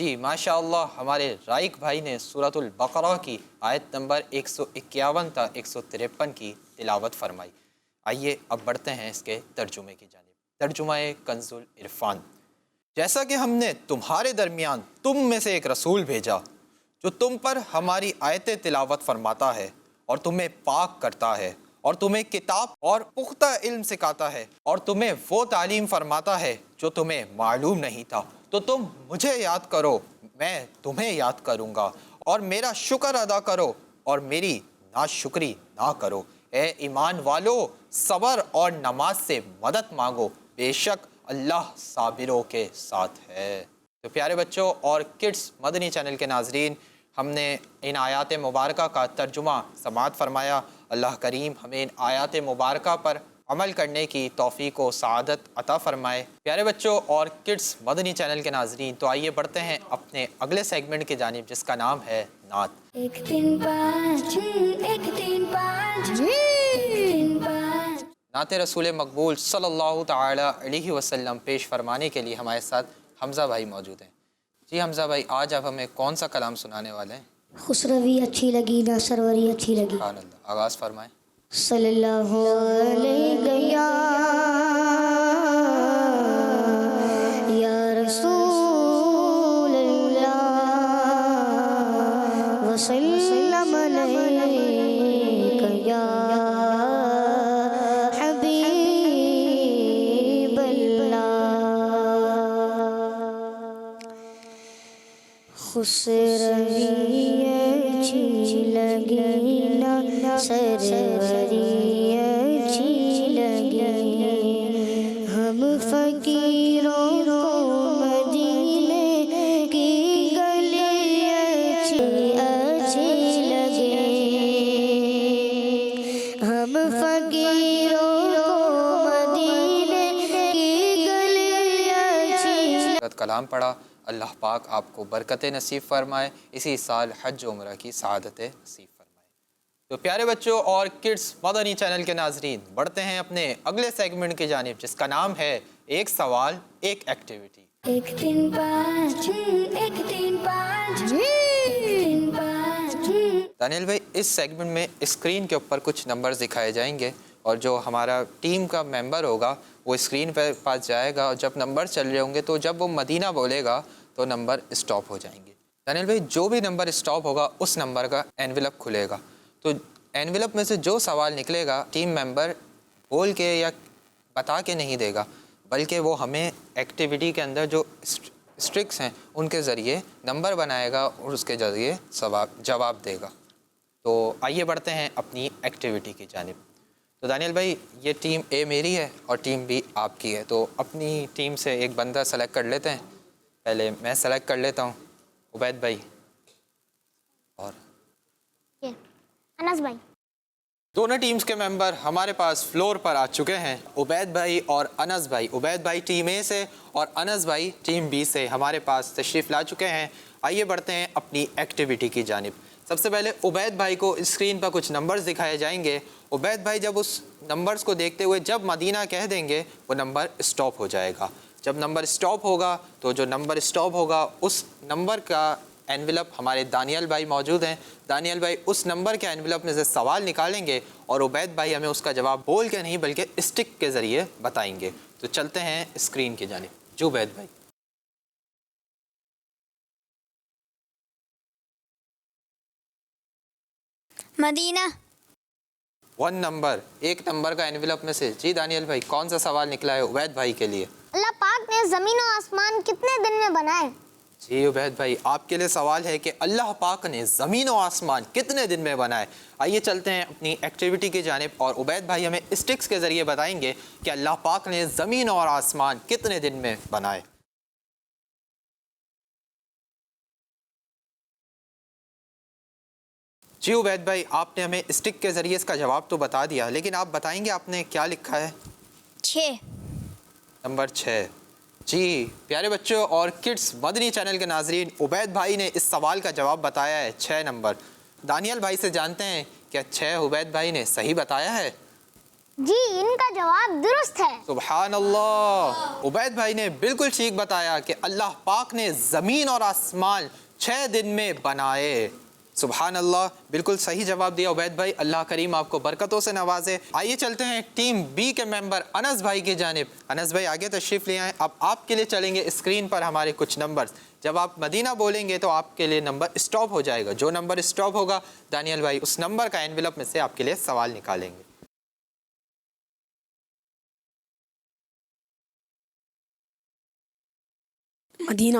جی ماشاءاللہ ہمارے رائق بھائی نے سورۃ البقرہ کی آیت نمبر 151 تا 153 کی تلاوت فرمائی۔ آئیے اب بڑھتے ہیں اس کے ترجمے کی جانب۔ ترجمہ کنز العرفان۔ جیسا کہ ہم نے تمہارے درمیان تم میں سے ایک رسول بھیجا جو تم پر ہماری آیتیں تلاوت فرماتا ہے اور تمہیں پاک کرتا ہے اور تمہیں کتاب اور پختہ علم سکھاتا ہے اور تمہیں وہ تعلیم فرماتا ہے جو تمہیں معلوم نہیں تھا، تو تم مجھے یاد کرو، میں تمہیں یاد کروں گا، اور میرا شکر ادا کرو اور میری ناشکری نہ کرو۔ اے ایمان والو، صبر اور نماز سے مدد مانگو، بے شک اللہ صابروں کے ساتھ ہے۔ تو پیارے بچوں اور کڈس مدنی چینل کے ناظرین، ہم نے ان آیات مبارکہ کا ترجمہ سماعت فرمایا۔ اللہ کریم ہمیں ان آیات مبارکہ پر عمل کرنے کی توفیق و سعادت عطا فرمائے۔ پیارے بچوں اور کڈس مدنی چینل کے ناظرین، تو آئیے بڑھتے ہیں اپنے اگلے سیگمنٹ کی جانب جس کا نام ہے نعت۔ 1 3 5 1 3 5 1 3 5 نعت رسول مقبول صلی اللہ تعالی علیہ وسلم پیش فرمانے کے لیے ہمارے ساتھ حمزہ بھائی موجود ہیں۔ جی حمزہ بھائی، آج آپ ہمیں کون سا کلام سنانے والے ہیں؟ خسروی اچھی لگی نہ سروری اچھی لگی۔ سبحان اللہ، آغاز فرمائیں۔ صلی اللہ علیہ یا رسول اللہ وسلم علیک یا حبیب اللہ۔ خسروی اچھی لگی نہ سروری اچھی لگی، ہم فقیروں کو مدینے کی گلی اچھی لگے، ہم فقیروں کو مدینے کی گلی اچھی۔ کلام پڑھا، اللہ پاک آپ کو برکت نصیب فرمائے، اسی سال حج عمرہ کی سعادت نصیب فرمائے۔ تو پیارے بچوں اور کڈس مدنی چینل کے ناظرین، بڑھتے ہیں اپنے اگلے سیگمنٹ کی جانب جس کا نام ہے ایک سوال ایک ایکٹیویٹی۔ 1 3 5 1 3 5 1 3 5 دانیل بھائی، اس سیگمنٹ میں اسکرین کے اوپر کچھ نمبرز دکھائے جائیں گے اور جو ہمارا ٹیم کا ممبر ہوگا وہ اسکرین پہ پاس جائے گا، اور جب نمبر چل رہے ہوں گے تو جب وہ مدینہ بولے گا تو نمبر اسٹاپ ہو جائیں گے۔ دانیل بھائی، جو بھی نمبر اسٹاپ ہوگا اس نمبر کا اینویلپ کھلے گا، تو اینویلپ میں سے جو سوال نکلے گا ٹیم ممبر بول کے یا بتا کے نہیں دے گا، بلکہ وہ ہمیں ایکٹیویٹی کے اندر جو اسٹرکس ہیں ان کے ذریعے نمبر بنائے گا اور اس کے ذریعے جواب دے گا۔ تو آئیے بڑھتے ہیں اپنی ایکٹیویٹی کی جانب۔ تو دانیل بھائی، یہ ٹیم اے میری ہے اور ٹیم بی آپ کی ہے، تو اپنی ٹیم سے ایک بندہ سلیکٹ کر لیتے ہیں۔ پہلے میں سلیکٹ کر لیتا ہوں، عبید بھائی اور انس بھائی۔ دونوں ٹیمز کے ممبر ہمارے پاس فلور پر آ چکے ہیں، عبید بھائی اور انس بھائی۔ عبید بھائی ٹیم اے سے اور انس بھائی ٹیم بی سے ہمارے پاس تشریف لا چکے ہیں۔ آئیے بڑھتے ہیں اپنی ایکٹیویٹی کی جانب۔ سب سے پہلے عبید بھائی کو اسکرین پر کچھ نمبرز دکھائے جائیں گے۔ عبید بھائی جب اس نمبرز کو دیکھتے ہوئے جب مدینہ کہہ دیں گے وہ نمبر اسٹاپ ہو جائے گا۔ جب نمبر اسٹاپ ہوگا تو جو نمبر اسٹاپ ہوگا اس نمبر کا اینویلپ ہمارے دانیال بھائی موجود ہیں، دانیال بھائی اس نمبر کے اینویلپ میں سے سوال نکالیں گے اور عبید بھائی ہمیں اس کا جواب بول کے نہیں بلکہ اسٹک کے ذریعے بتائیں گے۔ تو چلتے ہیں اسکرین کی جانب۔ جو عبید بھائی، مدینہ۔ 1 نمبر، ایک نمبر کا اینویلپ میں سے جی دانیال بھائی کون سا سوال نکلا ہے عبید بھائی کے لیے؟ اللہ پاک نے زمین و آسمان کتنے دن میں بنائے؟ جی عبید بھائی، آپ کے لیے سوال ہے کہ اللہ پاک نے زمین و آسمان کتنے دن میں بنائے۔ آئیے چلتے ہیں اپنی ایکٹیویٹی کی جانب اور عبید بھائی ہمیں اسٹکس کے ذریعے بتائیں گے کہ اللہ پاک نے زمین اور آسمان کتنے دن میں بنائے۔ جی عبید بھائی، آپ نے ہمیں اسٹک کے ذریعے اس کا جواب تو بتا دیا، لیکن آپ بتائیں گے آپ نے کیا لکھا ہے؟ 6۔ نمبر 6۔ جی پیارے بچوں اور کڈس مدنی چینل کے ناظرین، عبید بھائی نے اس سوال کا جواب بتایا ہے 6 نمبر۔ دانیال بھائی سے جانتے ہیں کیا 6 عبید بھائی نے صحیح بتایا ہے؟ جی ان کا جواب درست ہے۔ سبحان اللہ، عبید بھائی نے بالکل ٹھیک بتایا کہ اللہ پاک نے زمین اور آسمان 6 دن میں بنائے۔ سبحان اللہ، بالکل صحیح جواب دیا عبید بھائی، اللہ کریم آپ کو برکتوں سے نوازے۔ آئیے چلتے ہیں ٹیم بی کے ممبر انس بھائی کی جانب۔ انس بھائی آگے تشریف لے آئیں۔ اب آپ کے لیے چلیں گے اسکرین پر ہمارے کچھ نمبرز۔ جب آپ مدینہ بولیں گے تو آپ کے لیے نمبر اسٹاپ ہو جائے گا، جو نمبر اسٹاپ ہوگا دانیال بھائی اس نمبر کا انویلپ میں سے آپ کے لیے سوال نکالیں گے۔ مدینہ۔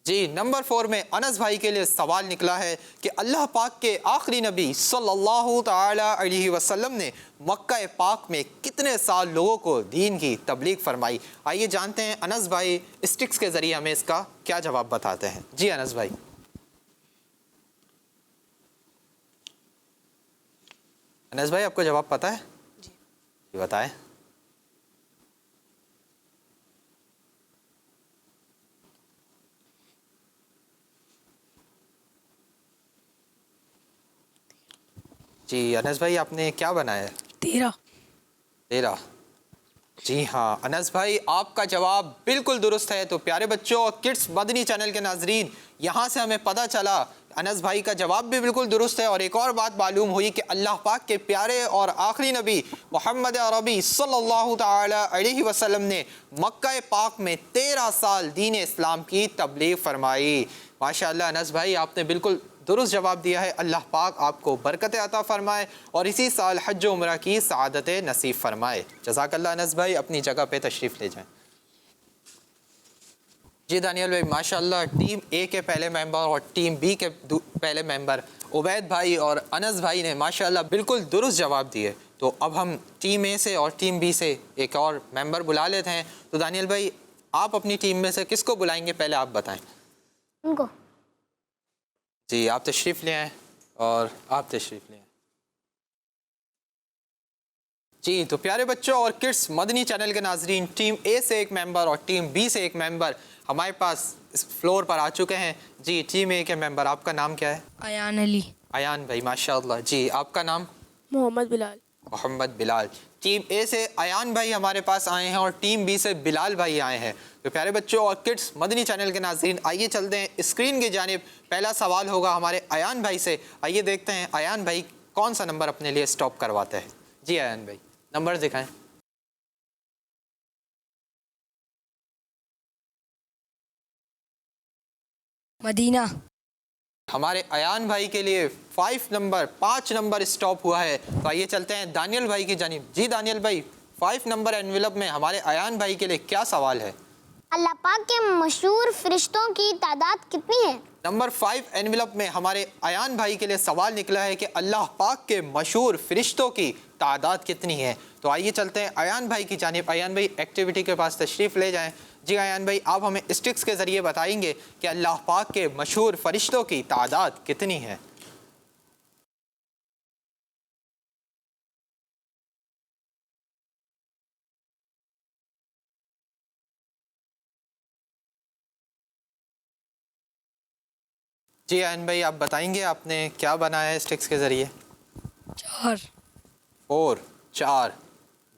جی، نمبر 4 میں انس بھائی کے لیے سوال نکلا ہے کہ اللہ پاک کے آخری نبی صلی اللہ تعالی علیہ وسلم نے مکہ پاک میں کتنے سال لوگوں کو دین کی تبلیغ فرمائی؟ آئیے جانتے ہیں انس بھائی اسٹکس کے ذریعے ہمیں اس کا کیا جواب بتاتے ہیں۔ جی انس بھائی۔ انس بھائی آپ کو جواب پتہ ہے؟ جی بتائیں۔ جی انس بھائی آپ نے کیا بنایا ہے؟ 13۔ جی ہاں انس بھائی آپ کا جواب بالکل درست ہے۔ تو پیارے بچوں اور کڈس مدنی چینل کے ناظرین، یہاں سے ہمیں پتہ چلا انس بھائی کا جواب بھی بالکل درست ہے، اور ایک اور بات معلوم ہوئی کہ اللہ پاک کے پیارے اور آخری نبی محمد عربی صلی اللہ تعالی علیہ وسلم نے مکہ پاک میں 13 سال دین اسلام کی تبلیغ فرمائی۔ ماشاءاللہ انس بھائی آپ نے بالکل درست جواب دیا ہے۔ اللہ پاک آپ کو برکت عطا فرمائے اور اسی سال حج و عمرہ کی سعادت نصیب فرمائے۔ جزاک اللہ انس بھائی، اپنی جگہ پہ تشریف لے جائیں۔ جی دانیال بھائی، ماشاءاللہ ٹیم اے کے پہلے ممبر اور ٹیم بی کے پہلے ممبر عبید بھائی اور انس بھائی نے ماشاءاللہ بالکل درست جواب دیے۔ تو اب ہم ٹیم اے سے اور ٹیم بی سے ایک اور ممبر بلا لیتے ہیں۔ تو دانیال بھائی آپ اپنی ٹیم میں سے کس کو بلائیں گے، پہلے آپ بتائیں۔ ان کو۔ جی آپ تشریف لے آئیں، اور آپ تشریف لے آئیں۔ جی تو پیارے بچوں اور کڈس مدنی چینل کے ناظرین، ٹیم اے سے ایک ممبر اور ٹیم بی سے ایک ممبر ہمارے پاس اس فلور پر آ چکے ہیں۔ جی ٹیم اے کے ممبر آپ کا نام کیا ہے؟ ایان علی۔ ایان بھائی ماشاءاللہ۔ جی آپ کا نام؟ محمد بلال۔ محمد بلال۔ ٹیم اے سے ایان بھائی ہمارے پاس آئے ہیں اور ٹیم بی سے بلال بھائی آئے ہیں۔ تو پیارے بچوں اور کڈس مدنی چینل کے ناظرین، آئیے چلتے ہیں اسکرین کی جانب۔ پہلا سوال ہوگا ہمارے ایان بھائی سے۔ آئیے دیکھتے ہیں ایان بھائی کون سا نمبر اپنے لیے اسٹاپ کرواتے ہیں۔ جی ایان بھائی نمبر دکھائیں۔ مدینہ۔ ہمارے ایان بھائی کے لیے 5 نمبر اسٹاپ ہوا ہے۔ تو آئیے چلتے ہیں دانیال بھائی کی جانب۔ جی دانیال بھائی 5 نمبر انویلپ میں ہمارے ایان بھائی کے لیے کیا سوال ہے؟ اللہ پاک کے مشہور فرشتوں کی تعداد کتنی ہے؟ نمبر 5 انویلپ میں ہمارے ایان بھائی کے لیے سوال نکلا ہے کہ اللہ پاک کے مشہور فرشتوں کی تعداد کتنی ہے؟ تو آئیے چلتے ہیں ایان بھائی کی جانب۔ ایان بھائی ایکٹیویٹی کے پاس تشریف لے جائیں۔ جی ایان بھائی آپ ہمیں اسٹکس کے ذریعے بتائیں گے کہ اللہ پاک کے مشہور فرشتوں کی تعداد کتنی ہے؟ جی ایان بھائی آپ بتائیں گے آپ نے کیا بنایا ہے اسٹکس کے ذریعے؟ 4۔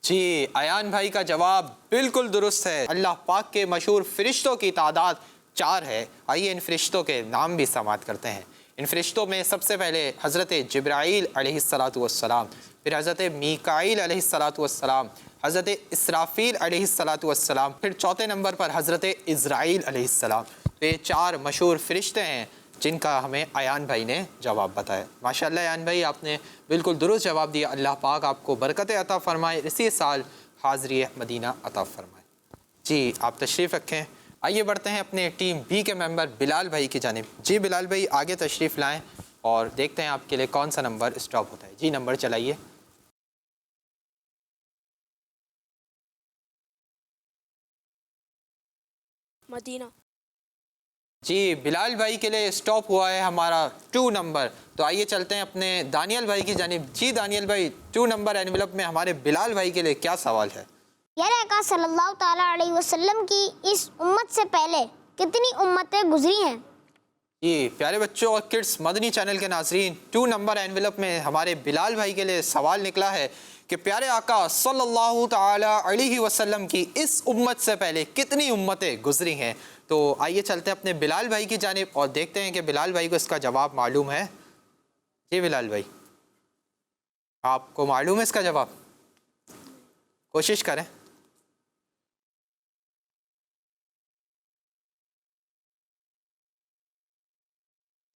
جی ایان بھائی کا جواب بالکل درست ہے۔ اللہ پاک کے مشہور فرشتوں کی تعداد 4 ہے۔ آئیے ان فرشتوں کے نام بھی سماعت کرتے ہیں۔ ان فرشتوں میں سب سے پہلے حضرت جبرائیل علیہ السلام، پھر حضرت میکائیل علیہ السلام، حضرت اسرافیل علیہ السلام، پھر چوتھے نمبر پر حضرت اسرائیل علیہ السلام۔ تو یہ 4 مشہور فرشتے ہیں جن کا ہمیں ایان بھائی نے جواب بتایا۔ ماشاءاللہ ایان بھائی آپ نے بالکل درست جواب دیا۔ اللہ پاک آپ کو برکت عطا فرمائے، اسی سال حاضری مدینہ عطا فرمائے۔ جی آپ تشریف رکھیں۔ آئیے بڑھتے ہیں اپنے ٹیم بی کے ممبر بلال بھائی کی جانب۔ جی بلال بھائی آگے تشریف لائیں اور دیکھتے ہیں آپ کے لیے کون سا نمبر اسٹاپ ہوتا ہے۔ جی نمبر چلائیے۔ مدینہ۔ جی بلال بھائی کے لیے اسٹاپ ہوا ہے ہمارا 2 نمبر۔ تو آئیے چلتے ہیں اپنے دانیال بھائی کی جانب۔ جی دانیال بھائی 2 نمبر انویلپ میں ہمارے بلال بھائی کے لیے کیا سوال ہے؟ پیارے آقا صلی اللہ تعالیٰ علیہ وسلم کی اس امت سے پہلے کتنی امتیں گزری ہیں؟ جی پیارے بچوں اور کڈس مدنی چینل کے ناظرین، 2 نمبر انویلپ میں ہمارے بلال بھائی کے لیے سوال نکلا ہے کہ پیارے آقا صلی اللہ تعالی علیہ وسلم کی اس امت سے پہلے کتنی امتیں گزری ہیں؟ تو آئیے چلتے ہیں اپنے بلال بھائی کی جانب اور دیکھتے ہیں کہ بلال بھائی کو اس کا جواب معلوم ہے۔ جی بلال بھائی، آپ کو معلوم ہے اس کا جواب؟ کوشش کریں۔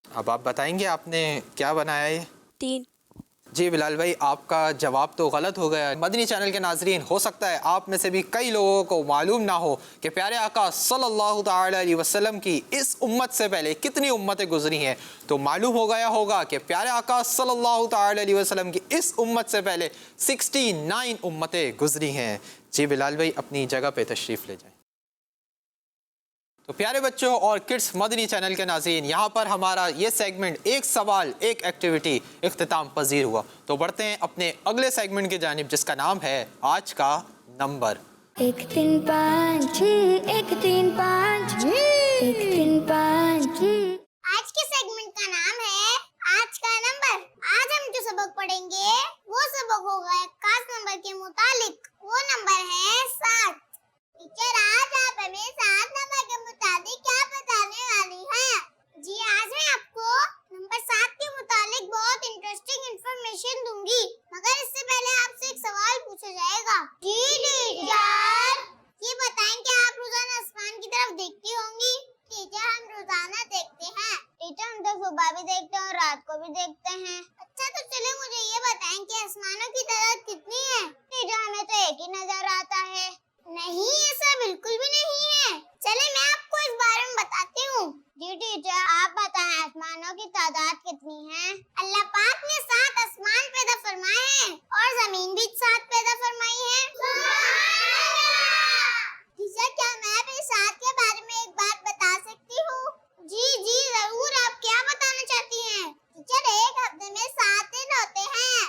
اب آپ بتائیں گے آپ نے کیا بنایا یہ؟ 3۔ جی بلال بھائی، آپ کا جواب تو غلط ہو گیا۔ مدنی چینل کے ناظرین، ہو سکتا ہے آپ میں سے بھی کئی لوگوں کو معلوم نہ ہو کہ پیارے آقا صلی اللہ تعالی علیہ وسلم کی اس امت سے پہلے کتنی امتیں گزری ہیں۔ تو معلوم ہو گیا ہوگا کہ پیارے آقا صلی اللہ تعالی علیہ وسلم کی اس امت سے پہلے 69 امتیں گزری ہیں۔ جی بلال بھائی، اپنی جگہ پہ تشریف لے جائیں۔ تو پیارے بچوں اور کڈس مدنی چینل کے ناظرین، یہاں پر ہمارا یہ سیگمنٹ ایک سوال ایک ایکٹیویٹی اختتام پذیر ہوا۔ تو بڑھتے ہیں اپنے اگلے سیگمنٹ کی جانب جس کا نام ہے آج کا نمبر۔ 1 3 5 6 1 3 5 1 3 5 6۔ آج کے سیگمنٹ کا نام ہے آج کا نمبر۔ آج ہم جو سبق پڑھیں گے وہ سبق ہوگا ایک خاص نمبر کے متعلق، وہ نمبر ہے 7۔ ٹیچر، آج آپ ہمیں 7 نمبر کے متعلق کیا بتانے والی ہیں؟ جی، آج میں آپ کو نمبر 7 کے متعلق بہت انٹرسٹنگ انفارمیشن دوں گی، مگر اس سے پہلے آپ سے ایک سوال پوچھا جائے گا۔ جی ٹیچر، یہ بتائیں کہ آپ روزانہ آسمان کی طرف دیکھتی ہوں گی؟ ٹیچر، ہم روزانہ دیکھتے ہیں۔ ٹیچر، ہم تو صبح بھی دیکھتے ہیں اور رات کو بھی دیکھتے ہیں۔ اچھا، تو چلے مجھے یہ بتائیں کہ آسمانوں کی تعداد کتنی ہے؟ ٹیچر، ہمیں تو ایک ہی نظر آتا ہے۔ نہیں، ایسا بالکل بھی نہیں ہے۔ چلے میں آپ کو اس بارے میں بتاتی ہوں۔ جی ٹیچر، آپ بتائیں آسمانوں کی تعداد کتنی ہے؟ اللہ پاک نے 7 آسمان پیدا فرمائے ہیں اور زمین بھی 7 پیدا فرمائی ہے۔ ٹیچر، کیا میں بھی 7 کے بارے میں ایک بات بتا سکتی ہوں؟ جی ضرور، آپ کیا بتانا چاہتی ہیں؟ ٹیچر، ایک ہفتے میں 7 دن ہوتے ہیں۔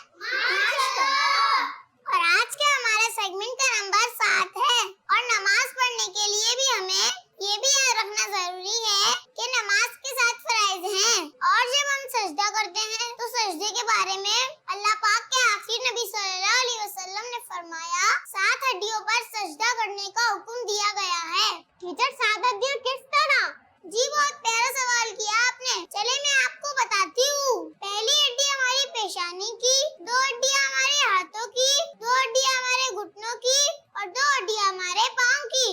اور آج کا ہمارا سیگمنٹ کا نمبر 7 ہے، اور نماز پڑھنے کے لیے بھی ہمیں یہ بھی یاد رکھنا ضروری ہے کہ نماز کے 7 فرائض ہیں، اور جب ہم سجدہ کرتے ہیں تو سجدے کے بارے میں اللہ پاک کے آخری نبی صلی اللہ علیہ وسلم نے فرمایا 7 ہڈیوں پر سجدہ کرنے کا حکم دیا گیا ہے۔ ٹیچر، 7 ہڈیاں کس طرح؟ جی، بہت پیارا سوال کیا آپ نے۔ چلے میں آپ کو بتاتی ہوں۔ پہلی ہڈی ہماری پیشانی کی، 2 ہڈیاں ہمارے ہاتھوں کی، 2 ہڈیاں ہمارے گھٹنوں کی، اور 2 ہڈیاں ہمارے پاؤں کی۔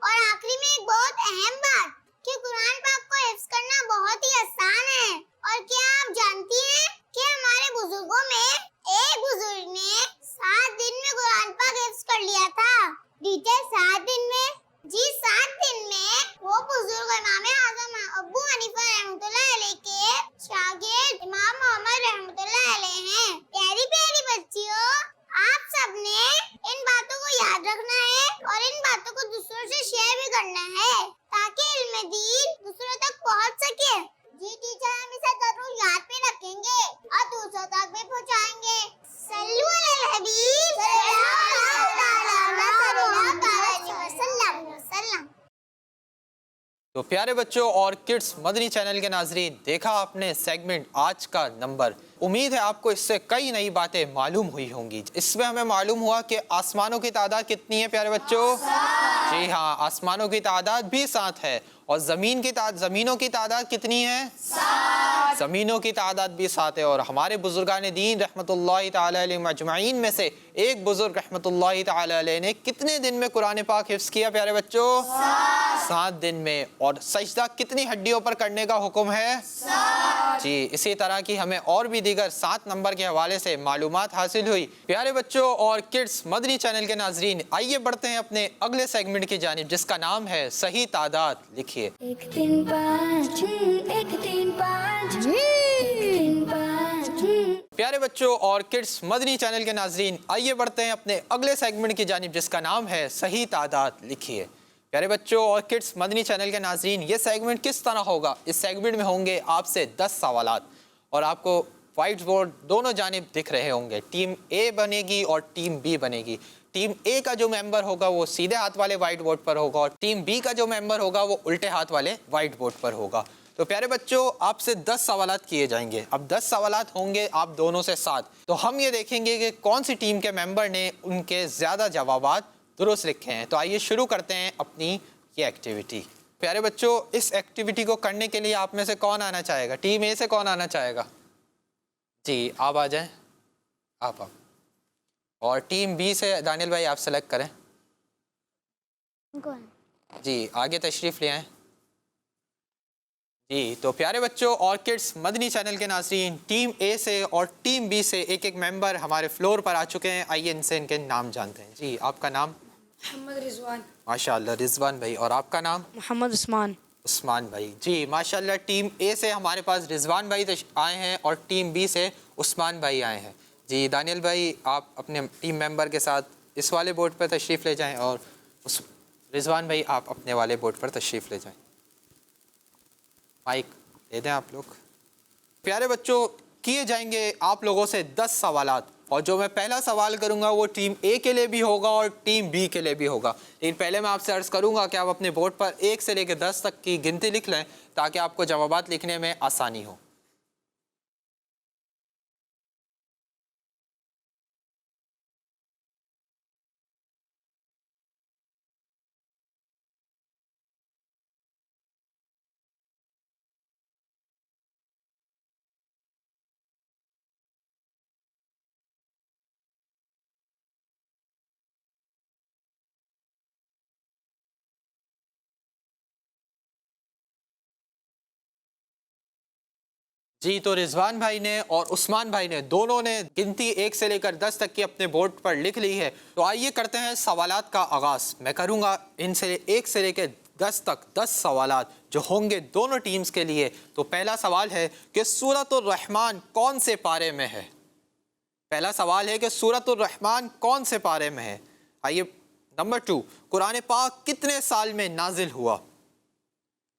اور آخری میں ایک بہت اہم بات کہ قرآن پاک کو حفظ کرنا بہت ہی آسان ہے۔ اور کیا آپ جانتی ہیں کہ ہمارے بزرگوں میں ایک بزرگ نے 7 دن میں قرآن پاک حفظ کر لیا تھا؟ ٹیچر، 7 دن میں؟ جی، 7 دن میں وہ بزرگ امام اعظم ابو حنیفہ رحمۃ اللہ علیہ کے شاگرد امام محمد رحمۃ اللہ علیہ ہیں۔ پیاری پیاری بچیوں، آپ سب نے ان باتوں کو یاد رکھنا ہے اور ان باتوں کو دوسروں سے شیئر بھی کرنا ہے تاکہ علم دین دوسروں تک پہنچ سکے۔ جی ٹیچر، ہم اسے ضرور یاد پہ رکھیں گے اور دوسروں تک بھی پہنچائیں گے۔ صلو علی الحبیب تو پیارے بچوں اور کڈس مدنی چینل کے ناظرین، دیکھا آپ نے سیگمنٹ آج کا نمبر۔ امید ہے آپ کو اس سے کئی نئی باتیں معلوم ہوئی ہوں گی۔ اس میں ہمیں معلوم ہوا کہ آسمانوں کی تعداد کتنی ہے پیارے بچوں؟ جی ہاں، آسمانوں کی تعداد بھی 7 ہے۔ اور زمینوں کی تعداد کتنی ہے؟ 7۔ زمینوں کی تعداد بھی 7 ہے۔ اور ہمارے بزرگان دین رحمۃ اللہ تعالی علیہ مجمعین میں سے ایک بزرگ رحمۃ اللہ تعالی علیہ نے کتنے دن میں قرآن پاک حفظ کیا پیارے بچوں؟ 7 دن میں۔ اور سجدہ کتنی ہڈیوں پر کرنے کا حکم ہے؟ 7۔ جی، اسی طرح کی ہمیں اور بھی دیگر 7 نمبر کے حوالے سے معلومات حاصل ہوئی۔ پیارے بچوں اور کڈس مدنی چینل کے ناظرین، آئیے بڑھتے ہیں اپنے اگلے سیگمنٹ کی جانب جس کا نام ہے صحیح تعداد لکھیے۔ 1 3 5 1 3 5 1 3 5۔ پیارے بچوں اور کڈس مدنی چینل کے ناظرین، آئیے بڑھتے ہیں اپنے اگلے سیگمنٹ کی جانب جس کا نام ہے صحیح تعداد لکھیے۔ پیارے بچوں اور کڈس مدنی چینل کے ناظرین، یہ سیگمنٹ کس طرح ہوگا؟ اس سیگمنٹ میں ہوں گے آپ سے 10 سوالات، اور آپ کو وائٹ بورڈ دونوں جانب دکھ رہے ہوں گے۔ ٹیم اے بنے گی اور ٹیم بی بنے گی۔ ٹیم اے کا جو ممبر ہوگا وہ سیدھے ہاتھ والے وائٹ بورڈ پر ہوگا، اور ٹیم بی کا جو ممبر ہوگا وہ الٹے ہاتھ والے وائٹ بورڈ پر ہوگا۔ تو پیارے بچوں آپ سے 10 سوالات کیے جائیں گے. اب 10 سوالات ہوں گے آپ دونوں سے 7. تو ہم یہ دیکھیں گے کہ کون سی ٹیم کے ممبر نے ان کے زیادہ جوابات درست لکھے ہیں. تو آئیے شروع کرتے ہیں اپنی یہ ایکٹیویٹی. پیارے بچوں اس ایکٹیویٹی کو کرنے کے لیے آپ میں سے کون آنا چاہے گا؟ ٹیم اے سے کون آنا چاہے گا؟ جی آپ آ جائیں. آپ اور ٹیم بی سے دانیل بھائی آپ سلیکٹ کریں. جی آگے تشریف لے آئیں. جی تو پیارے بچوں اور کڈس مدنی چینل کے ناظرین، ٹیم اے سے اور ٹیم بی سے ایک ایک ممبر ہمارے فلور پر آ چکے ہیں. آئیے ان سے ان کے نام جانتے ہیں. جی آپ کا نام؟ محمد رضوان. ماشاء اللہ رضوان بھائی. اور آپ کا نام؟ محمد عثمان. عثمان بھائی. جی ماشاء اللہ ٹیم اے سے ہمارے پاس رضوان بھائی آئے ہیں اور ٹیم بی سے عثمان بھائی آئے ہیں. جی دانیل بھائی آپ اپنے ٹیم ممبر کے ساتھ اس والے بورڈ پر تشریف لے جائیں اور رضوان بھائی آپ اپنے والے بورڈ پر تشریف لے جائیں. مائک دے دیں آپ لوگ. پیارے بچوں کیے جائیں گے آپ لوگوں سے 10 سوالات اور جو میں پہلا سوال کروں گا وہ ٹیم اے کے لیے بھی ہوگا اور ٹیم بی کے لیے بھی ہوگا. لیکن پہلے میں آپ سے عرض کروں گا کہ آپ اپنے بورڈ پر 1 سے لے کے 10 تک کی گنتی لکھ لیں تاکہ آپ کو جوابات لکھنے میں آسانی ہو. جی تو رضوان بھائی نے اور عثمان بھائی نے دونوں نے گنتی 1 سے لے کر 10 تک کی اپنے بورڈ پر لکھ لی ہے. تو آئیے کرتے ہیں سوالات کا آغاز. میں کروں گا ان سے 1 سے لے کے 10 تک 10 سوالات جو ہوں گے دونوں ٹیمز کے لیے. تو پہلا سوال ہے کہ سورۃ الرحمن کون سے پارے میں ہے؟ پہلا سوال ہے کہ سورۃ الرحمن کون سے پارے میں ہے؟ آئیے. نمبر 2 قرآن پاک کتنے سال میں نازل ہوا؟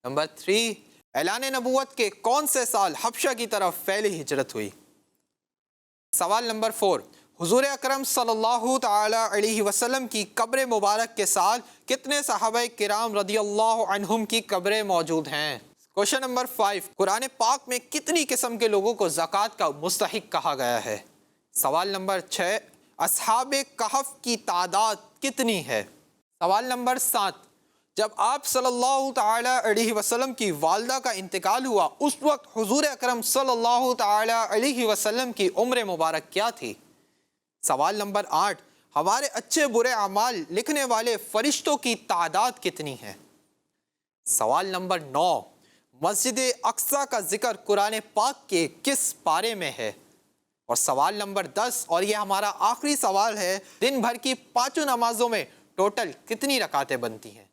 نمبر 3 اعلان نبوت کے کون سے سال حبشہ کی طرف پہلی ہجرت ہوئی؟ سوال نمبر 4 حضور اکرم صلی اللہ تعالی علیہ وسلم کی قبر مبارک کے ساتھ کتنے صحابہ کرام رضی اللہ عنہم کی قبریں موجود ہیں؟ کوشچن نمبر 5 قرآن پاک میں کتنی قسم کے لوگوں کو زکوٰۃ کا مستحق کہا گیا ہے؟ سوال نمبر 6 اصحاب کہف کی تعداد کتنی ہے؟ سوال نمبر 7 جب آپ صلی اللہ تعالی علیہ وسلم کی والدہ کا انتقال ہوا اس وقت حضور اکرم صلی اللہ تعالی علیہ وسلم کی عمر مبارک کیا تھی؟ سوال نمبر 8 ہمارے اچھے برے اعمال لکھنے والے فرشتوں کی تعداد کتنی ہے؟ سوال نمبر 9 مسجد اقصی کا ذکر قرآن پاک کے کس پارے میں ہے؟ اور سوال نمبر 10 اور یہ ہمارا آخری سوال ہے دن بھر کی 5 نمازوں میں ٹوٹل کتنی رکعتیں بنتی ہیں؟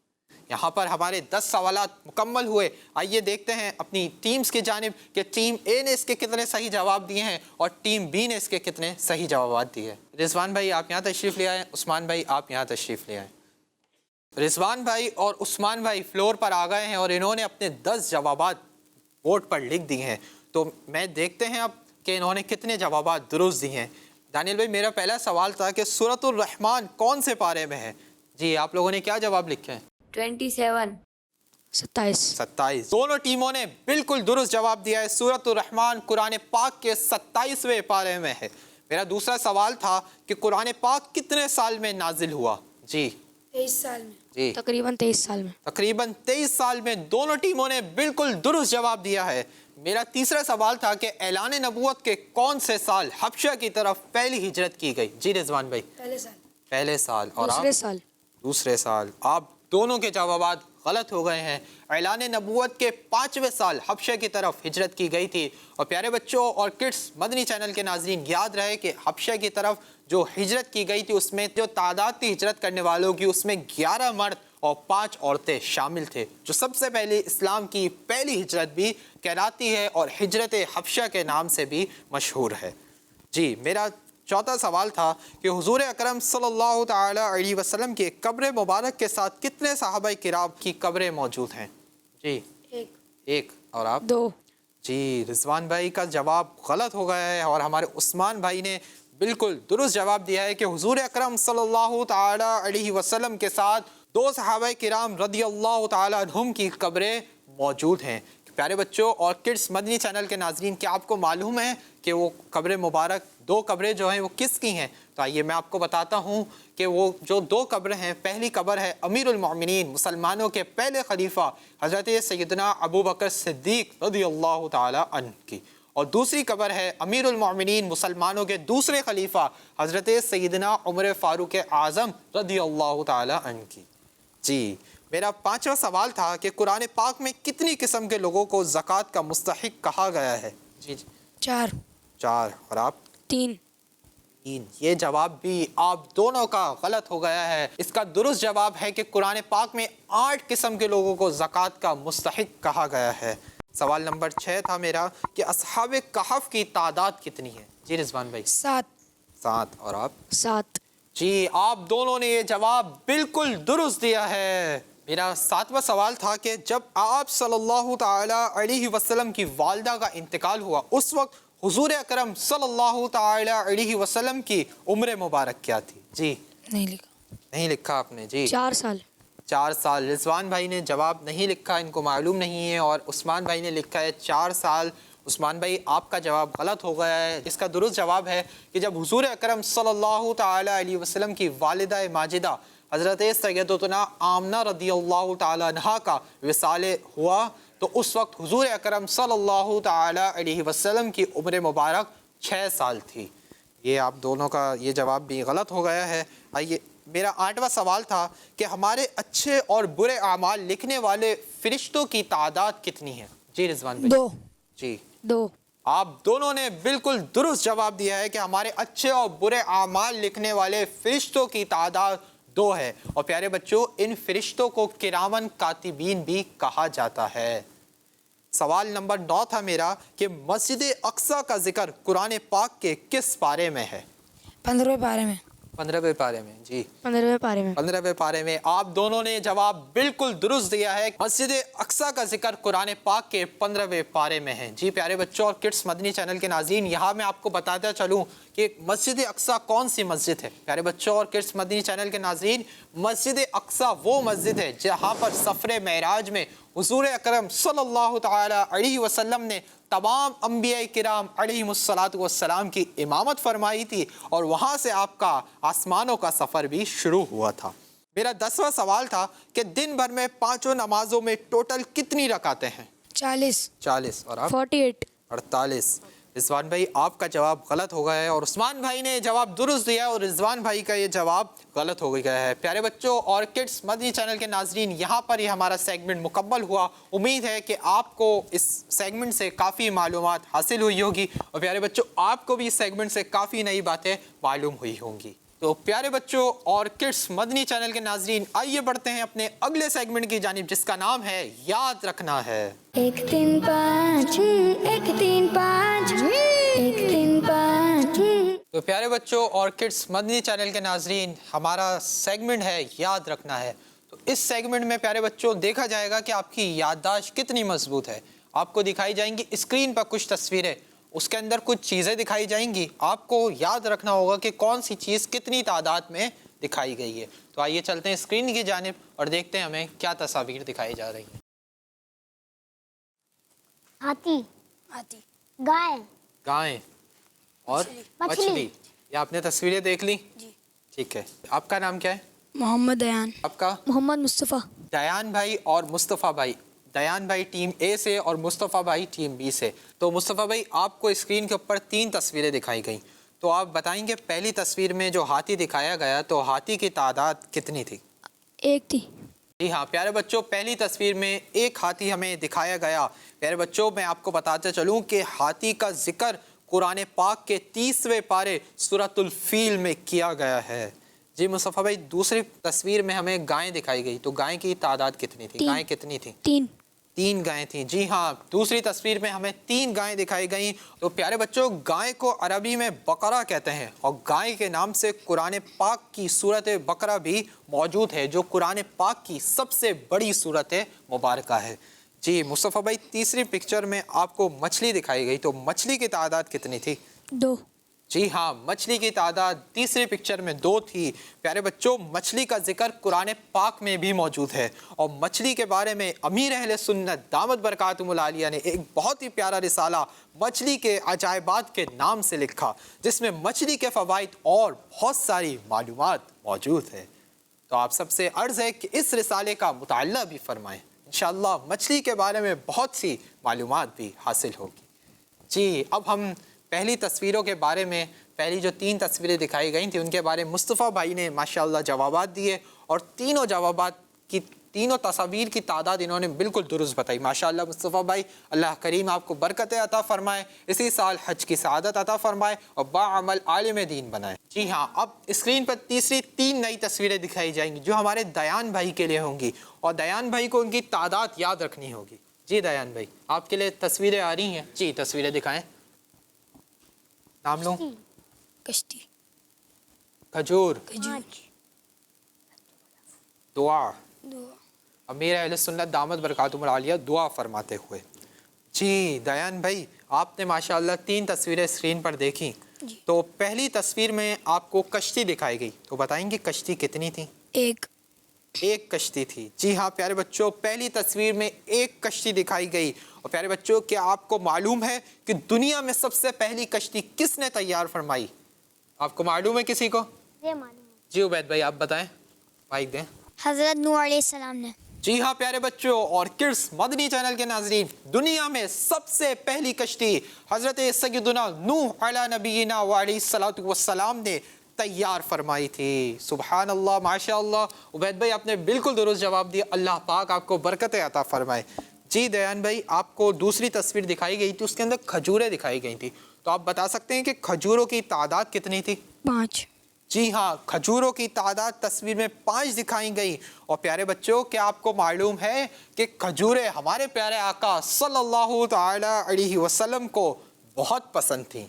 یہاں پر ہمارے 10 سوالات مکمل ہوئے. آئیے دیکھتے ہیں اپنی ٹیمز کی جانب کہ ٹیم اے نے اس کے کتنے صحیح جواب دیے ہیں اور ٹیم بی نے اس کے کتنے صحیح جوابات دیے ہیں. رضوان بھائی آپ یہاں تشریف لے آئیں. عثمان بھائی آپ یہاں تشریف لے آئیں. رضوان بھائی اور عثمان بھائی فلور پر آ گئے ہیں اور انہوں نے اپنے 10 جوابات بورڈ پر لکھ دیے ہیں. تو میں دیکھتے ہیں اب کہ انہوں نے کتنے جوابات درست دیے ہیں. دانیل بھائی میرا پہلا سوال تھا کہ سورۃ الرحمن کون سے پارے میں ہے؟ جی آپ لوگوں نے کیا جواب لکھے ہیں؟ 27. دونوں ٹیموں نے بالکل درست جواب دیا ہے. سورۃ الرحمن قرآن پاک کے 27ویں پارے میں ہے. میرا دوسرا سوال تھا کہ قرآن پاک کتنے سال میں نازل ہوا؟ جی 23 سال میں. جی تقریباً 23 سال میں. تقریباً 23 سال میں. دونوں ٹیموں نے بالکل درست جواب دیا ہے. میرا تیسرا سوال تھا کہ اعلان نبوت کے کون سے سال حبشہ کی طرف پہلی ہجرت کی گئی؟ جی رضوان بھائی. پہلے سال. اور آپ؟ دوسرے سال. آپ دونوں کے جوابات غلط ہو گئے ہیں. اعلان نبوت کے 5ویں سال حبشہ کی طرف ہجرت کی گئی تھی. اور پیارے بچوں اور کڈس مدنی چینل کے ناظرین یاد رہے کہ حبشہ کی طرف جو ہجرت کی گئی تھی اس میں جو تعداد تھی ہجرت کرنے والوں کی اس میں 11 مرد اور 5 عورتیں شامل تھے جو سب سے پہلے اسلام کی پہلی ہجرت بھی کہلاتی ہے اور ہجرت حبشہ کے نام سے بھی مشہور ہے. جی میرا چوتھا سوال تھا کہ حضور اکرم صلی اللہ تعالی علیہ وسلم کے قبر مبارک کے ساتھ کتنے صحابہ کرام کی قبریں موجود ہیں؟ جی ایک. اور آپ؟ 2. جی رضوان بھائی کا جواب غلط ہو گیا ہے اور ہمارے عثمان بھائی نے بالکل درست جواب دیا ہے کہ حضور اکرم صلی اللہ تعالی علیہ وسلم کے ساتھ 2 صحابہ کرام رضی اللہ تعالی عنہم کی قبریں موجود ہیں. پیارے بچوں اور کڈس مدنی چینل کے ناظرین، کیا آپ کو معلوم ہے کہ وہ قبر مبارک، دو قبریں جو ہیں وہ کس کی ہیں؟ تو آئیے میں آپ کو بتاتا ہوں کہ وہ جو دو قبریں ہیں، پہلی قبر ہے امیر المومنین مسلمانوں کے پہلے خلیفہ حضرت سیدنا ابو بکر صدیق رضی اللہ تعالی عنہ کی، اور دوسری قبر ہے امیر المومنین مسلمانوں کے دوسرے خلیفہ حضرت سیدنا عمر فاروق اعظم رضی اللہ تعالی عنہ کی۔ جی میرا پانچواں سوال تھا کہ قرآن پاک میں کتنی قسم کے لوگوں کو زکوٰۃ کا مستحق کہا گیا ہے؟ جی 4 4، اور آپ؟ 3 3۔ یہ جواب بھی آپ دونوں کا غلط ہو گیا ہے۔ اس کا درست جواب ہے کہ قرآن پاک میں 8 قسم کے لوگوں کو زکوٰۃ کا مستحق کہا گیا ہے۔ سوال نمبر 6 تھا میرا کہ اصحاب کہف کی تعداد کتنی ہے؟ جی رضوان بھائی؟ 7 7، اور آپ؟ 7 جی آپ دونوں نے یہ جواب بالکل درست دیا ہے۔ میرا 7واں سوال تھا کہ جب آپ صلی اللہ تعالی علیہ وسلم کی والدہ کا انتقال ہوا، اس وقت حضور اکرم صلی اللہ تعالی علیہ وسلم کی عمر مبارک کیا تھی؟ جی نہیں لکھا، نہیں لکھا آپ نے؟ جی 4 سال 4 سال۔ رضوان بھائی نے جواب نہیں لکھا، ان کو معلوم نہیں ہے، اور عثمان بھائی نے لکھا ہے 4 سال۔ عثمان بھائی آپ کا جواب غلط ہو گیا ہے۔ اس کا درست جواب ہے کہ جب حضور اکرم صلی اللہ تعالی علیہ وسلم کی والدہ ماجدہ حضرت سیدتنا آمنہ رضی اللہ تعالی عنہا کا وصال ہوا، تو اس وقت حضور اکرم صلی اللہ تعالی علیہ وسلم کی عمر مبارک 6 سال تھی۔ یہ آپ دونوں کا یہ جواب بھی غلط ہو گیا ہے۔ آئیے میرا 8واں سوال تھا کہ ہمارے اچھے اور برے اعمال لکھنے والے فرشتوں کی تعداد کتنی ہے؟ جی رضوان بھائی؟ 2 جی 2 آپ دونوں نے بالکل درست جواب دیا ہے کہ ہمارے اچھے اور برے اعمال لکھنے والے فرشتوں کی تعداد 2 ہے۔ اور پیارے بچوں، ان فرشتوں کو کرامن کاتبین بھی کہا جاتا ہے۔ سوال نمبر 9 تھا میرا کہ مسجد اقصی کا ذکر قرآن پاک کے کس پارے میں ہے؟ 15ویں پارے میں 15ویں پارے میں۔ جی 15ویں پارے میں 15ویں پارے میں آپ دونوں نے جواب بالکل درست دیا ہے۔ مسجد اقصی کا ذکر قرآن پاک کے 15ویں پارے میں ہے۔ جی پیارے بچوں اور کڈس مدنی چینل کے ناظرین، یہاں میں آپ کو بتاتا چلوں کہ مسجد اقصی کون سی مسجد ہے۔ پیارے بچوں اور کڈس مدنی چینل کے ناظرین، مسجد اقصی وہ مسجد ہے جہاں پر سفر معراج میں حضور اکرم صلی اللہ تعالی علیہ وسلم نے تمام انبیاء کرام علیہم الصلاۃ والسلام کی امامت فرمائی تھی، اور وہاں سے آپ کا آسمانوں کا سفر بھی شروع ہوا تھا۔ میرا 10واں سوال تھا کہ دن بھر میں 5 نمازوں میں ٹوٹل کتنی رکعتیں ہیں؟ 40 40، اور آپ؟ 48 48۔ رضوان بھائی آپ کا جواب غلط ہو گیا ہے، اور عثمان بھائی نے جواب درست دیا ہے، اور رضوان بھائی کا یہ جواب غلط ہو گیا ہے۔ پیارے بچوں اور کڈس مدنی چینل کے ناظرین، یہاں پر یہ ہمارا سیگمنٹ مکمل ہوا۔ امید ہے کہ آپ کو اس سیگمنٹ سے کافی معلومات حاصل ہوئی ہوگی، اور پیارے بچوں آپ کو بھی اس سیگمنٹ سے کافی نئی باتیں معلوم ہوئی ہوں گی۔ تو پیارے بچوں اور کڈس مدنی چینل کے ناظرین، آئیے بڑھتے ہیں اپنے اگلے سیگمنٹ کی جانب، جس کا نام ہے یاد رکھنا ہے۔ 1 3 5 1 3 5 1 3 5 تو پیارے بچوں اور کڈس مدنی چینل کے ناظرین، ہمارا سیگمنٹ ہے یاد رکھنا ہے۔ تو اس سیگمنٹ میں پیارے بچوں دیکھا جائے گا کہ آپ کی یادداشت کتنی مضبوط ہے۔ آپ کو دکھائی جائیں گی اسکرین پر کچھ تصویریں، اس کے اندر کچھ چیزیں دکھائی جائیں گی، آپ کو یاد رکھنا ہوگا کہ کون سی چیز کتنی تعداد میں دکھائی گئی ہے۔ تو آئیے چلتے ہیں اسکرین کی جانب اور دیکھتے ہیں ہمیں کیا تصاویر دکھائی جا رہی ہیں۔ ہاتھی، آتی گائے، گائیں اور مچھلی۔ یہ آپ نے تصویریں دیکھ لی؟ جی ٹھیک ہے۔ آپ کا نام کیا ہے؟ محمد دیان آپ کا؟ محمد مصطفیٰ دیان بھائی اور مصطفیٰ بھائی، دیان بھائی ٹیم اے سے اور مصطفیٰ بھائی ٹیم بی سے۔ تو مصطفیٰ بھائی آپ کو اسکرین کے اوپر 3 تصویریں دکھائی گئیں، تو آپ بتائیں گے پہلی تصویر میں جو ہاتھی دکھایا گیا تو ہاتھی کی تعداد کتنی تھی؟ 1 تھی۔ جی ہاں پیارے بچوں، پہلی تصویر میں 1 ہاتھی ہمیں دکھایا گیا۔ پیارے بچوں میں آپ کو بتاتے چلوں کہ ہاتھی کا ذکر قرآن پاک کے 30ویں پارے سورۃ الفیل میں کیا گیا ہے۔ جی مصطفیٰ بھائی دوسری تصویر میں ہمیں گائیں دکھائی گئی، تو گائیں کی تعداد کتنی تھی؟ گائیں کتنی تھی؟ 3 گائیں تھیں۔ جی ہاں دوسری تصویر میں ہمیں 3 گائیں دکھائی گئیں۔ تو پیارے بچوں گائے کو عربی میں بقرہ کہتے ہیں، اور گائے کے نام سے قرآن پاک کی سورۃ بقرہ بھی موجود ہے، جو قرآن پاک کی سب سے بڑی سورۃ مبارکہ ہے۔ جی مصطفیٰ بھائی تیسری پکچر میں آپ کو مچھلی دکھائی گئی، تو مچھلی کی تعداد کتنی تھی؟ 2 جی ہاں، مچھلی کی تعداد تیسری پکچر میں 2 تھی۔ پیارے بچوں، مچھلی کا ذکر قرآن پاک میں بھی موجود ہے، اور مچھلی کے بارے میں امیر اہل سنت دامت برکاتہم العالیہ نے ایک بہت ہی پیارا رسالہ مچھلی کے عجائبات کے نام سے لکھا، جس میں مچھلی کے فوائد اور بہت ساری معلومات موجود ہے۔ تو آپ سب سے عرض ہے کہ اس رسالے کا مطالعہ بھی فرمائیں، انشاءاللہ مچھلی کے بارے میں بہت سی معلومات بھی حاصل ہوگی۔ جی، اب ہم پہلی تصویروں کے بارے میں، پہلی جو 3 تصویریں دکھائی گئی تھیں ان کے بارے میں مصطفیٰ بھائی نے ماشاءاللہ جوابات دیے، اور تینوں جوابات کی، تینوں تصاویر کی تعداد انہوں نے بالکل درست بتائی۔ ماشاءاللہ مصطفیٰ بھائی، اللہ کریم آپ کو برکتیں عطا فرمائے، اسی سال حج کی سعادت عطا فرمائے اور باعمل عالم دین بنائے۔ جی ہاں، اب اسکرین پر تیسری 3 نئی تصویریں دکھائی جائیں گی جو ہمارے دیان بھائی کے لیے ہوں گی، اور دیان بھائی کو ان کی تعداد یاد رکھنی ہوگی۔ جی دیان بھائی، آپ کے لیے تصویریں آ رہی ہیں، جی تصویریں دکھائیں۔ نام لوں؟ کشتی، کھجور، دعا، دعا، امیر اہل سنت دامت برکاتہم العالیہ دعا فرماتے ہوئے۔ جی دیان بھائی، آپ نے ماشاءاللہ 3 تصویریں اسکرین پر دیکھی، جی۔ تو پہلی تصویر میں آپ کو کشتی دکھائی گئی، تو بتائیں گے کشتی کتنی تھی؟ ایک کشتی تھی۔ جی ہاں پیارے بچوں، پہلی تصویر میں ایک کشتی دکھائی گئی، اور پیارے بچوں کیا آپ کو معلوم ہے کہ دنیا میں سب سے پہلی کشتی کس نے تیار فرمائی؟ آپ کو معلوم ہے کسی کو؟ جی عبید بھائی آپ بتائیں، مائک دیں۔ حضرت نوح علیہ السلام نے۔ جی ہاں پیارے بچوں اور کڈس مدنی چینل کے ناظرین، دنیا میں سب سے پہلی کشتی حضرت سیدنا نوح علیہ نبینا وعلیہ الصلوۃ والسلام نے تیار فرمائی تھی۔ سبحان اللہ، ماشاء اللہ، عبید بھائی آپ نے بالکل درست جواب دیا، اللہ پاک آپ کو برکت عطا فرمائے۔ جی دیان بھائی، آپ کو دوسری تصویر دکھائی گئی تھی، اس کے اندر کھجوریں دکھائی گئی تھی، تو آپ بتا سکتے ہیں کہ کھجوروں کی تعداد کتنی تھی؟ 5۔ جی ہاں، کھجوروں کی تعداد تصویر میں 5 دکھائی گئی، اور پیارے بچوں کیا آپ کو معلوم ہے کہ کھجوریں ہمارے پیارے آقا صلی اللہ تعالی علیہ وسلم کو بہت پسند تھیں۔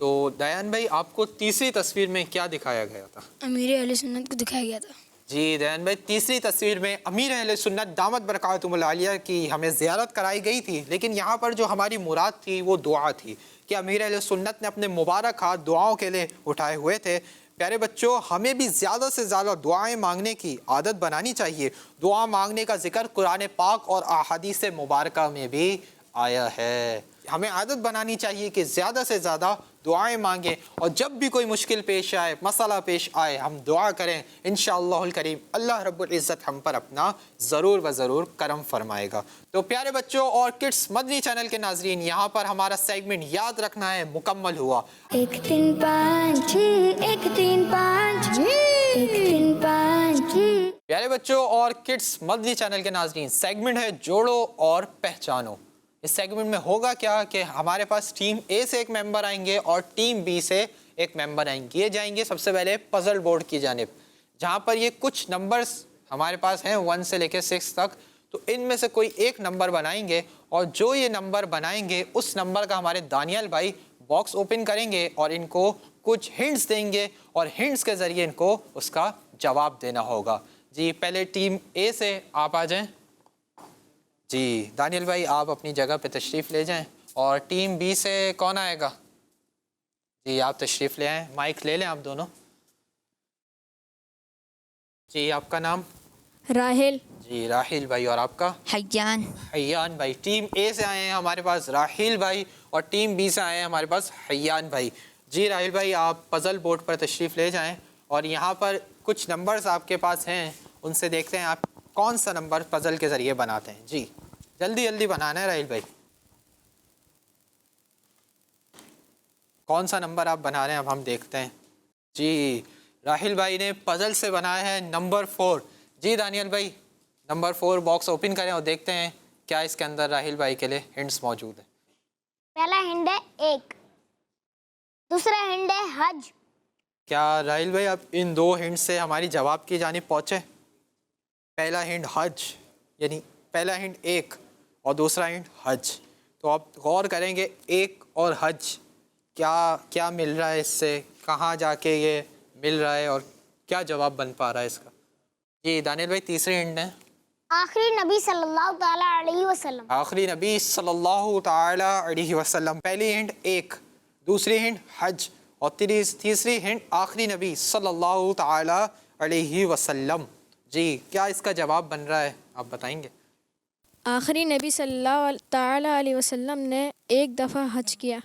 تو دیان بھائی آپ کو تیسری تصویر میں کیا دکھایا گیا تھا؟ امیر اہل سنت کو دکھایا گیا تھا۔ جی دیان بھائی، تیسری تصویر میں امیر اہل سنت دامت برکاتہم العالیہ کی ہمیں زیارت کرائی گئی تھی، لیکن یہاں پر جو ہماری مراد تھی وہ دعا تھی کہ امیر اہل سنت نے اپنے مبارک ہاتھ دعاؤں کے لیے اٹھائے ہوئے تھے۔ پیارے بچوں، ہمیں بھی زیادہ سے زیادہ دعائیں مانگنے کی عادت بنانی چاہیے۔ دعا مانگنے کا ذکر قرآن پاک اور احادیث مبارکہ میں بھی آیا ہے۔ ہمیں عادت بنانی چاہیے کہ زیادہ سے زیادہ دعائیں مانگیں، اور جب بھی کوئی مشکل پیش آئے، مسئلہ پیش آئے، ہم دعا کریں، انشاءاللہ الکریم اللہ رب العزت ہم پر اپنا ضرور و ضرور کرم فرمائے گا۔ تو پیارے بچوں اور کڈس مدنی چینل کے ناظرین، یہاں پر ہمارا سیگمنٹ یاد رکھنا ہے مکمل ہوا۔ 1 3 5 6 1 3 5 1 3 5 6۔ پیارے بچوں اور کڈس مدنی چینل کے ناظرین، سیگمنٹ ہے جوڑو اور پہچانو۔ اس سیگمنٹ میں ہوگا کیا کہ ہمارے پاس ٹیم اے سے ایک ممبر آئیں گے اور ٹیم بی سے ایک ممبر آئیں گے۔ یہ جائیں گے سب سے پہلے پزل بورڈ کی جانب، جہاں پر یہ کچھ نمبرز ہمارے پاس ہیں 1 سے لے کے 6 تک، تو ان میں سے کوئی ایک نمبر بنائیں گے، اور جو یہ نمبر بنائیں گے اس نمبر کا ہمارے دانیال بھائی باکس اوپن کریں گے اور ان کو کچھ ہنٹس دیں گے، اور ہنٹس کے ذریعے ان کو اس کا جواب دینا ہوگا۔ جی پہلے ٹیم اے سے آپ آ جائیں۔ جی دانیال بھائی آپ اپنی جگہ پہ تشریف لے جائیں، اور ٹیم بی سے کون آئے گا؟ جی آپ تشریف لے آئیں، مائک لے لیں آپ دونوں۔ جی آپ کا نام؟ راہیل، جی راہیل بھائی، اور آپ کا؟ حیان، حیان بھائی۔ ٹیم اے سے آئے ہیں ہمارے پاس راہیل بھائی، اور ٹیم بی سے آئے ہیں ہمارے پاس حیان بھائی۔ جی راہیل بھائی آپ پزل بورڈ پر تشریف لے جائیں، اور یہاں پر کچھ نمبرز آپ کے پاس ہیں، ان سے دیکھتے ہیں آپ کون سا نمبر پزل کے ذریعے بناتے ہیں۔ جی جلدی جلدی بنانا ہے راہیل بھائی، کون سا نمبر آپ بنا رہے ہیں اب ہم دیکھتے ہیں۔ جی راہیل بھائی نے پزل سے بنایا ہے نمبر 4۔ جی دانیال بھائی نمبر 4 باکس اوپن کریں اور دیکھتے ہیں کیا اس کے اندر راہیل بھائی کے لیے ہنٹس موجود ہیں۔ پہلا ہنٹ ہے 1، دوسرا ہنٹ ہے حج۔ کیا راہیل بھائی آپ ان 2 ہنٹ سے ہماری جواب کی جانب پہنچے؟ پہلا ہنٹ حج، یعنی پہلا ہنٹ 1 اور دوسرا ہنٹ حج، تو آپ غور کریں گے 1 اور حج کیا مل رہا ہے اس سے، کہاں جا کے یہ مل رہا ہے، اور کیا جواب بن پا رہا ہے اس کا۔ جی دانیال بھائی تیسری ہنٹ ہے آخری نبی صلی اللہ تعالیٰ علیہ وسلم۔ آخری نبی صلی اللہ تعالی علیہ وسلم۔ پہلی ہنٹ 1، دوسری ہنٹ حج، اور تیسری ہنٹ آخری نبی صلی اللہ تعالی علیہ وسلم. جی کیا اس کا جواب بن رہا ہے آپ بتائیں گے؟ آخری نبی صلی اللہ تعالی علیہ وسلم نے ایک دفعہ حج کیا.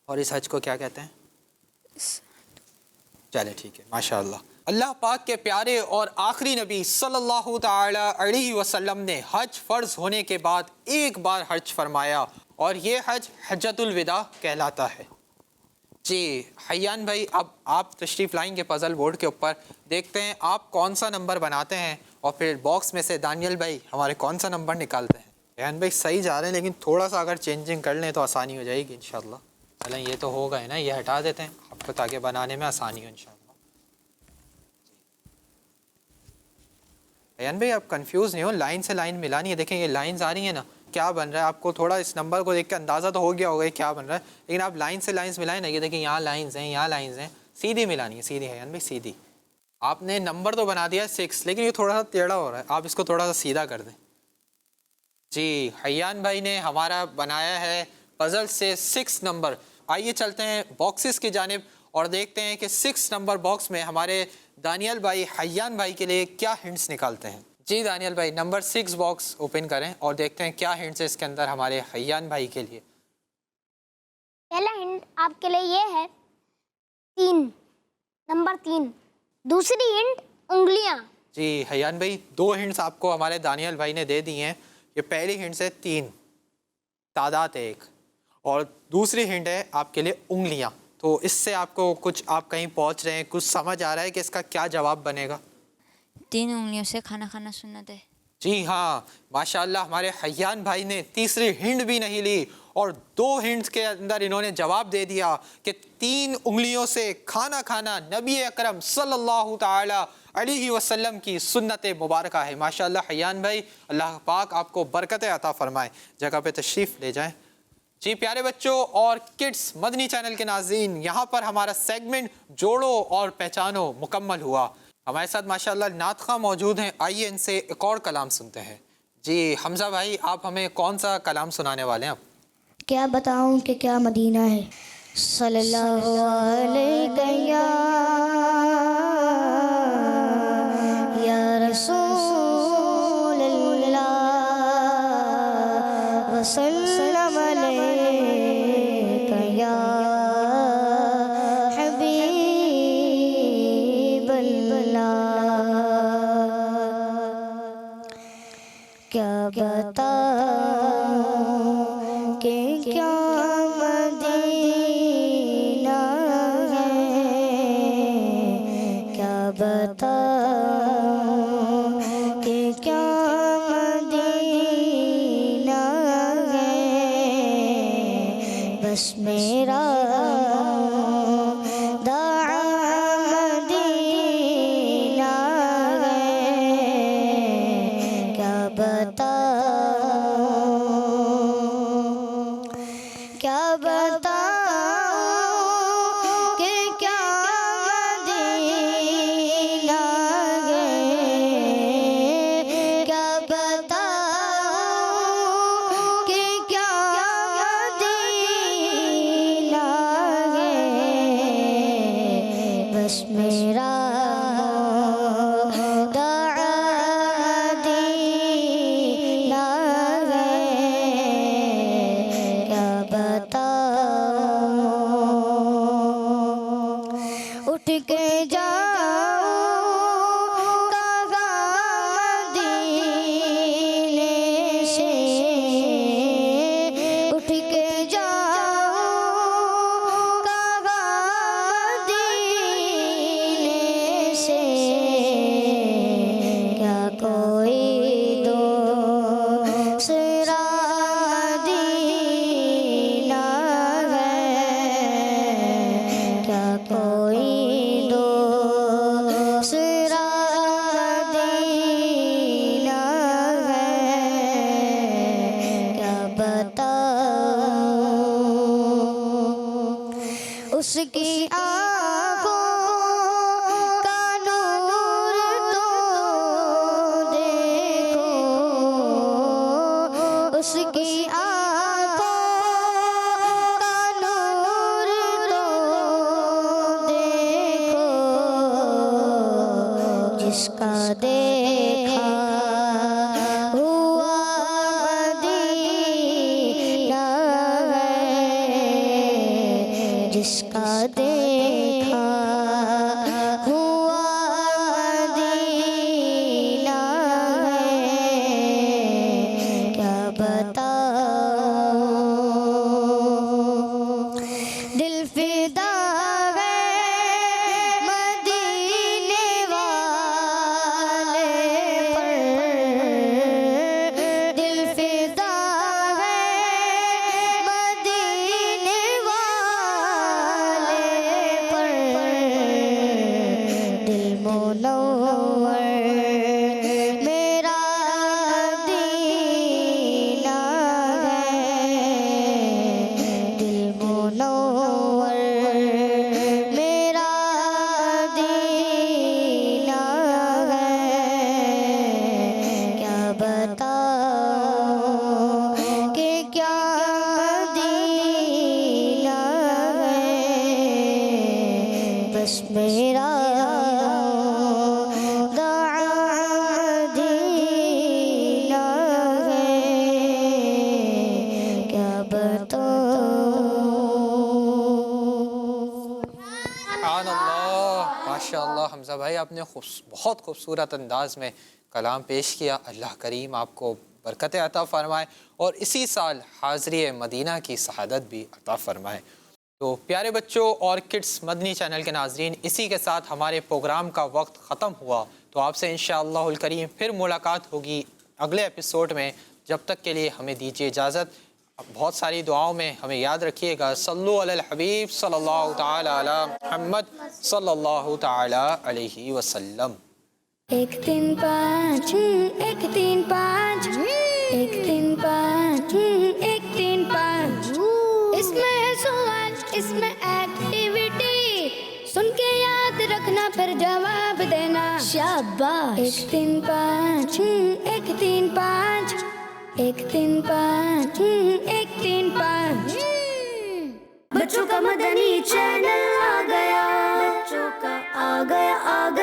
اور اس حج کو کیا کہتے ہیں؟ چلے ٹھیک ہے ماشاء اللہ. اللہ پاک کے پیارے اور آخری نبی صلی اللہ تعالی علیہ وسلم نے حج فرض ہونے کے بعد ایک بار حج فرمایا اور یہ حج حجۃ الوداع کہلاتا ہے. جی حیان بھائی اب آپ تشریف لائیں گے پزل بورڈ کے اوپر، دیکھتے ہیں آپ کون سا نمبر بناتے ہیں اور پھر باکس میں سے دانیل بھائی ہمارے کون سا نمبر نکالتے ہیں. حیان بھائی صحیح جا رہے ہیں لیکن تھوڑا سا اگر چینجنگ کر لیں تو آسانی ہو جائے گی انشاءاللہ. چلیں یہ تو ہو گئے نا، یہ ہٹا دیتے ہیں آپ کو تاکہ بنانے میں آسانی ہو انشاءاللہ. حیان بھائی آپ کنفیوز نہیں ہو، لائن سے لائن ملانی ہے. دیکھیں یہ لائنز آ رہی ہیں نا، کیا بن رہا ہے آپ کو تھوڑا اس نمبر کو دیکھ کے اندازہ تو ہو گیا ہوگا کیا بن رہا ہے، لیکن آپ لائن سے لائنز ملائیں نا. یہ دیکھیں یہاں لائنز ہیں، یہاں لائنز ہیں، سیدھی ملانی ہے، سیدھی. حیان بھائی سیدھی. آپ نے نمبر تو بنا دیا ہے 6 لیکن یہ تھوڑا سا ٹیڑھا ہو رہا ہے، آپ اس کو تھوڑا سا سیدھا کر دیں. جی حیان بھائی نے ہمارا بنایا ہے پزل سے 6 نمبر. آئیے چلتے ہیں باکسز کی جانب اور دیکھتے ہیں کہ 6 نمبر باکس میں ہمارے دانیل بھائی حیان بھائی کے لیے کیا ہنٹس نکالتے ہیں. جی دانیل بھائی نمبر 6 باکس اوپن کریں اور دیکھتے ہیں کیا ہنٹس ہے اس کے اندر ہمارے حیان بھائی کے لیے. پہلا ہنٹ آپ کے لیے یہ ہے 3، نمبر 3. دوسری ہنٹ انگلیاں. جی حیان بھائی 2 ہنٹس آپ کو ہمارے دانیل بھائی نے دے دی ہیں. یہ پہلی ہنٹس ہے 3 تعداد 1 اور دوسری ہنٹ ہے آپ کے لیے انگلیاں. تو اس سے آپ کو کچھ آپ کہیں پہنچ رہے ہیں، کچھ سمجھ آ رہا ہے کہ اس کا کیا جواب بنے گا؟ 3 انگلیوں سے کھانا کھانا سنت ہے. جی ہاں ماشاءاللہ ہمارے حیان بھائی نے تیسری ہنٹ بھی نہیں لی اور 2 ہنٹس کے اندر انہوں نے جواب دے دیا کہ 3 انگلیوں سے کھانا کھانا نبی اکرم صلی اللہ تعالی علیہ وسلم کی سنت مبارکہ ہے. ماشاءاللہ حیان بھائی اللہ پاک آپ کو برکت عطا فرمائے. جگہ پہ تشریف لے جائیں. جی پیارے بچوں اور کڈس مدنی چینل کے ناظرین، یہاں پر ہمارا سیگمنٹ جوڑو اور پہچانو مکمل ہوا. ہمارے ساتھ ماشاءاللہ نعت خواں موجود ہیں، آئیے ان سے ایک اور کلام سنتے ہیں. جی حمزہ بھائی آپ ہمیں کون سا کلام سنانے والے ہیں؟ آپ کیا بتاؤں کہ کیا مدینہ ہے. صلی اللہ علیہ یا رسول اللہ وسلم علیہ یا حبیب اللہ. کیا بتاؤں کہ کیا مدینہ ہے، کیا بتاؤں کہ کیا مدینہ ہے. بس میرا داع مدینہ ہے. کیا بتاؤں، کیا بتاؤں کہ کیا مدینہ ہے. کیا بتاؤں کہ کیا مدینہ ہے. بس میرا اٹھ کے جاؤ کہاں مدینے سے، اٹھ کے جاؤ کہاں مدینے سے. کیا کوئی دوسرا مدینہ ہے، کیا کوئی دوسرا مدینہ ہے. کیا بتاؤں اس کی آنکھوں کا نور تو دیکھو، اس کی آنکھوں کا نور تو جس کا دیکھا ہوا مدینہ ہے، جس کا دیکھا ہوا مدینہ ہے، کیا بتاؤں دل فدا ہے مدینے والے پر، دل فدا ہے مدینے والے پر، دل منور میرا مدینہ ہے، دل منور میرا مدینہ ہے، کیا بتاؤں کہ کیا مدینہ ہے، بس میرا مدینہ ہے، کیا بتاؤں۔ سبحان اللہ، ماشاء اللہ حمزہ بھائی، آپ نے بہت خوبصورت انداز میں کلام پیش کیا۔ اللہ کریم آپ کو برکت عطا فرمائے اور اسی سال حاضری مدینہ کی سعادت بھی عطا فرمائے۔ تو پیارے بچوں اور کڈس مدنی چینل کے ناظرین، اسی کے ساتھ ہمارے پروگرام کا وقت ختم ہوا، تو آپ سے انشاءاللہ الکریم پھر ملاقات ہوگی اگلے ایپیسوڈ میں۔ جب تک کے لیے ہمیں دیجیے اجازت، بہت ساری دعاؤں میں ہمیں یاد رکھیے گا۔ صلو علی الحبیب صلی اللہ تعالی علی محمد صلی اللہ تعالی علیہ وسلم۔ ایک تین پانچ، ایک تین پانچ، ایک تین پانچ، ایک تین پانچ، اس میں ہے سوال، اس میں ایکٹیویٹی، سن کے یاد رکھنا پھر جواب دینا، شاباش۔ ایک تین پانچ، ایک تین پانچ، ایک تین پانچ، ایک تین پانچ، بچوں کا مدنی چینل آ گیا، بچوں کا آ گیا آ گیا۔